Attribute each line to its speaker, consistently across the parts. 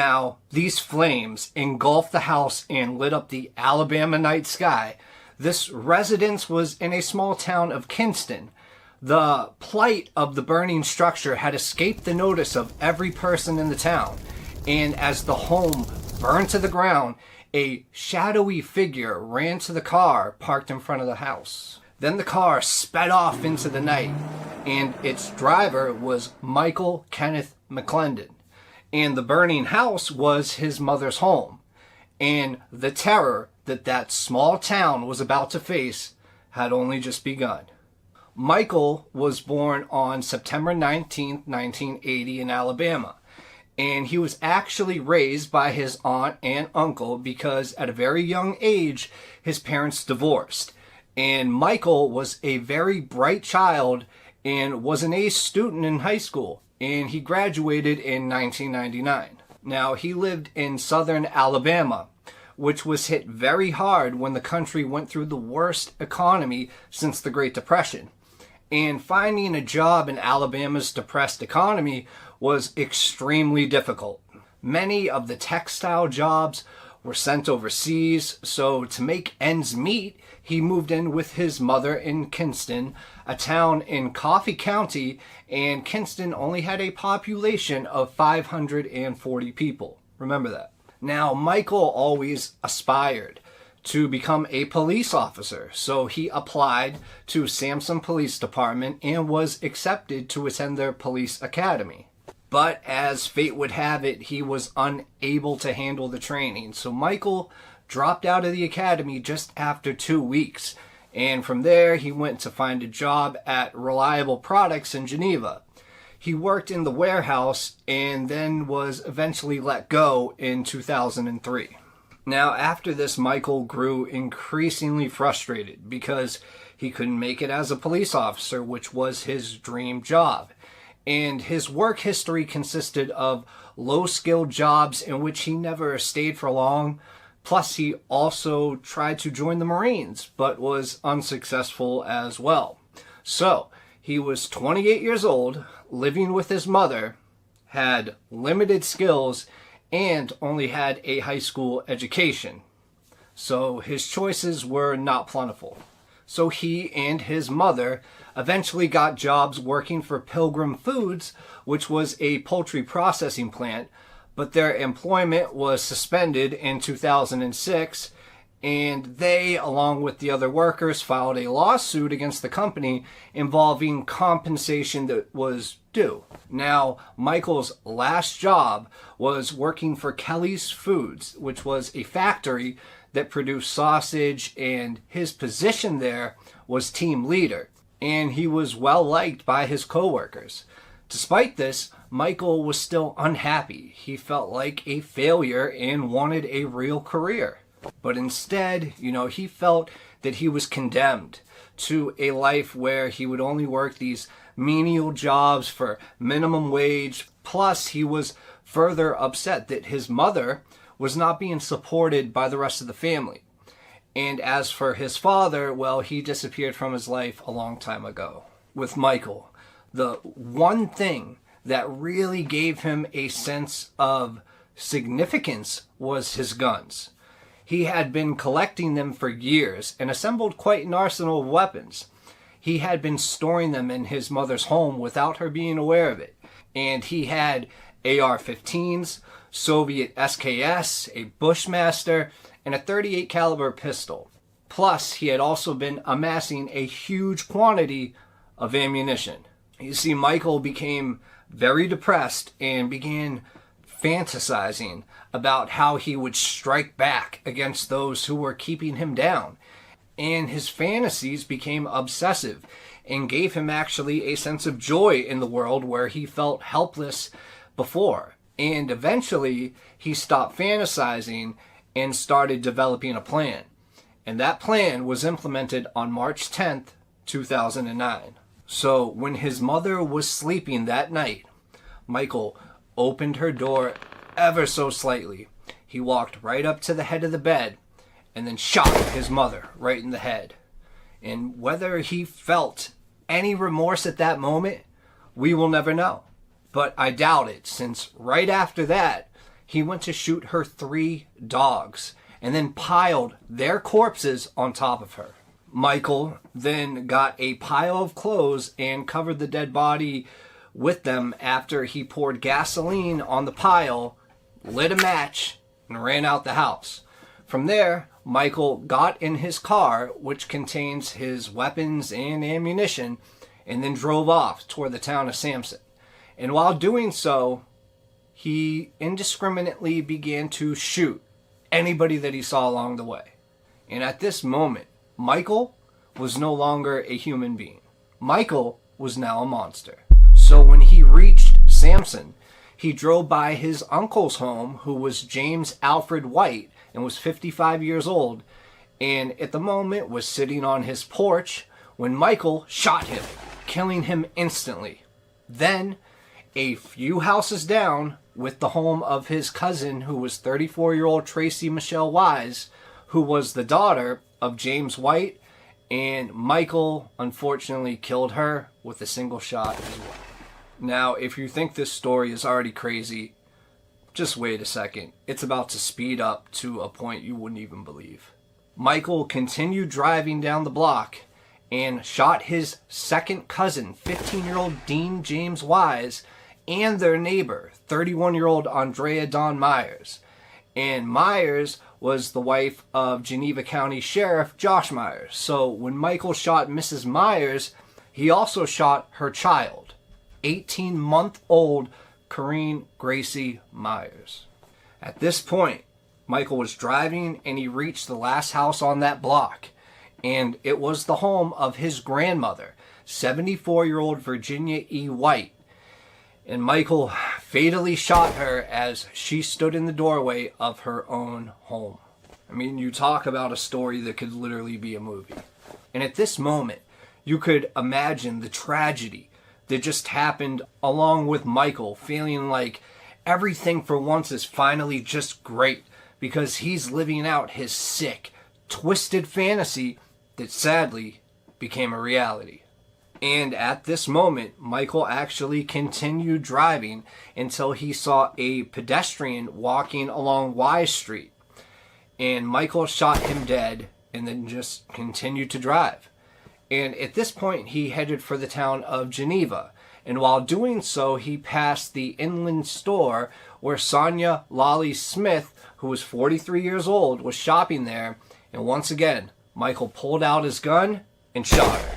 Speaker 1: Now, these flames engulfed the house and lit up the Alabama night sky. This residence was in a small town of Kinston. The plight of the burning structure had escaped the notice of every person in the town, and as the home burned to the ground, a shadowy figure ran to the car parked in front of the house. Then the car sped off into the night, and its driver was Michael Kenneth McClendon, and the burning house was his mother's home, and the terror that that small town was about to face had only just begun. Michael was born on September 19, 1980 in Alabama, and he was actually raised by his aunt and uncle because at a very young age, his parents divorced. And Michael was a very bright child and was an A student in high school, and he graduated in 1999. Now, he lived in southern Alabama, which was hit very hard when the country went through the worst economy since the Great Depression. And finding a job in Alabama's depressed economy was extremely difficult. Many of the textile jobs were sent overseas, so to make ends meet, he moved in with his mother in Kinston, a town in Coffee County, and Kinston only had a population of 540 people. Remember that. Now, Michael always aspired to become a police officer, so he applied to Sampson Police Department and was accepted to attend their police academy. But as fate would have it, he was unable to handle the training, so Michael dropped out of the academy just after 2 weeks, and from there he went to find a job at Reliable Products in Geneva. He worked in the warehouse and then was eventually let go in 2003. Now, after this, Michael grew increasingly frustrated because he couldn't make it as a police officer, which was his dream job. And his work history consisted of low-skilled jobs in which he never stayed for long. Plus, he also tried to join the Marines, but was unsuccessful as well. So, he was 28 years old, living with his mother, had limited skills, and only had a high school education. So his choices were not plentiful. So he and his mother eventually got jobs working for Pilgrim Foods, which was a poultry processing plant, but their employment was suspended in 2006, and they, along with the other workers, filed a lawsuit against the company involving compensation that was due. Now, Michael's last job was working for Kelly's Foods, which was a factory that produced sausage, and his position there was team leader, and he was well liked by his coworkers. Despite this, Michael was still unhappy. He felt like a failure and wanted a real career. But instead, he felt that he was condemned to a life where he would only work these menial jobs for minimum wage. Plus, he was further upset that his mother was not being supported by the rest of the family. And as for his father, well, he disappeared from his life a long time ago. With Michael, the one thing that really gave him a sense of significance was his guns. He had been collecting them for years and assembled quite an arsenal of weapons. He had been storing them in his mother's home without her being aware of it. And he had AR-15s, Soviet SKS, a Bushmaster, and a .38 caliber pistol. Plus, he had also been amassing a huge quantity of ammunition. You see, Michael became very depressed and began fantasizing about how he would strike back against those who were keeping him down. And his fantasies became obsessive and gave him actually a sense of joy in the world where he felt helpless before. And eventually, he stopped fantasizing and started developing a plan. And that plan was implemented on March 10th, 2009. So when his mother was sleeping that night, Michael opened her door ever so slightly. He walked right up to the head of the bed and then shot his mother right in the head. And whether he felt any remorse at that moment, we will never know. But I doubt it, since right after that, he went to shoot her 3 dogs and then piled their corpses on top of her. Michael then got a pile of clothes and covered the dead body with them after he poured gasoline on the pile, lit a match, and ran out the house. From there, Michael got in his car, which contains his weapons and ammunition, and then drove off toward the town of Sampson. And while doing so, he indiscriminately began to shoot anybody that he saw along the way. And at this moment, Michael was no longer a human being. Michael was now a monster. So when he reached Sampson, he drove by his uncle's home, who was James Alfred White and was 55 years old, and at the moment was sitting on his porch when Michael shot him, killing him instantly. Then, a few houses down, with the home of his cousin, who was 34-year-old Tracy Michelle Wise, who was the daughter of James White, and Michael unfortunately killed her with a single shot as well. Now, if you think this story is already crazy, just wait a second. It's about to speed up to a point you wouldn't even believe. Michael continued driving down the block and shot his second cousin, 15-year-old Dean James Wise, and their neighbor, 31-year-old Andrea Dawn Myers. And Myers was the wife of Geneva County Sheriff Josh Myers. So when Michael shot Mrs. Myers, he also shot her child, 18-month-old Corrine Gracie Myers. At this point, Michael was driving and he reached the last house on that block. And it was the home of his grandmother, 74-year-old Virginia E. White. And Michael fatally shot her as she stood in the doorway of her own home. I mean, you talk about a story that could literally be a movie. And at this moment, you could imagine the tragedy that just happened along with Michael feeling like everything for once is finally just great because he's living out his sick, twisted fantasy that sadly became a reality. And at this moment, Michael actually continued driving until he saw a pedestrian walking along Wise Street. And Michael shot him dead and then just continued to drive. And at this point, he headed for the town of Geneva. And while doing so, he passed the Inland store where Sonia Lolly Smith, who was 43 years old, was shopping there. And once again, Michael pulled out his gun and shot her.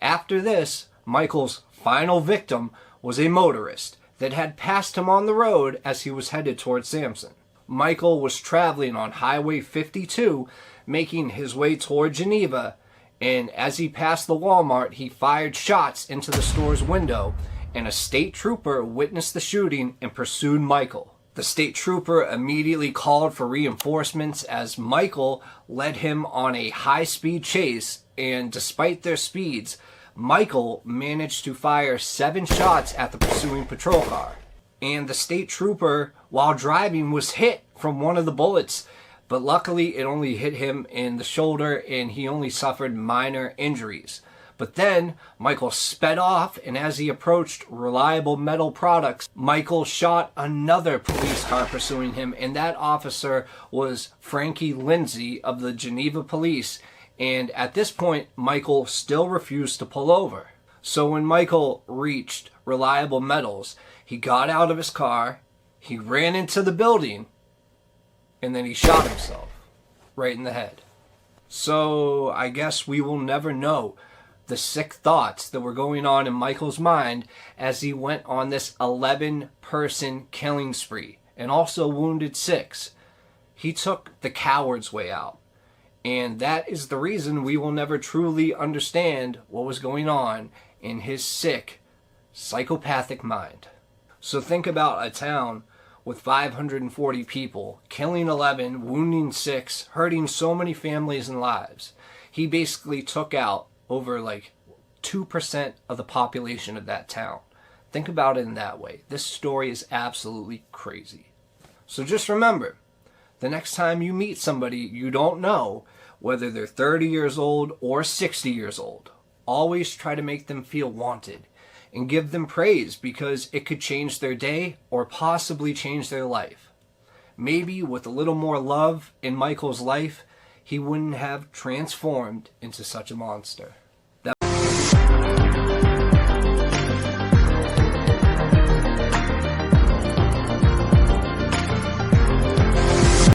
Speaker 1: After this, Michael's final victim was a motorist that had passed him on the road as he was headed towards Sampson. Michael was traveling on Highway 52, making his way toward Geneva, and as he passed the Walmart, he fired shots into the store's window, and a state trooper witnessed the shooting and pursued Michael. The state trooper immediately called for reinforcements as Michael led him on a high-speed chase, and despite their speeds, Michael managed to fire 7 shots at the pursuing patrol car. And the state trooper, while driving, was hit from one of the bullets, but luckily it only hit him in the shoulder and he only suffered minor injuries. But then Michael sped off, and as he approached Reliable Metal Products, Michael shot another police car pursuing him, and that officer was Frankie Lindsay of the Geneva Police. And at this point, Michael still refused to pull over. So when Michael reached Reliable Metals, he got out of his car, he ran into the building, and then he shot himself right in the head. So I guess we will never know the sick thoughts that were going on in Michael's mind as he went on this 11-person killing spree and also wounded 6. He took the coward's way out. And that is the reason we will never truly understand what was going on in his sick, psychopathic mind. So think about a town with 540 people, killing 11, wounding 6, hurting so many families and lives. He basically took out over 2% of the population of that town. Think about it in that way. This story is absolutely crazy. So just remember, the next time you meet somebody you don't know, whether they're 30 years old or 60 years old, always try to make them feel wanted and give them praise because it could change their day or possibly change their life. maybe with a little more love in Michael's life, he wouldn't have transformed into such a monster.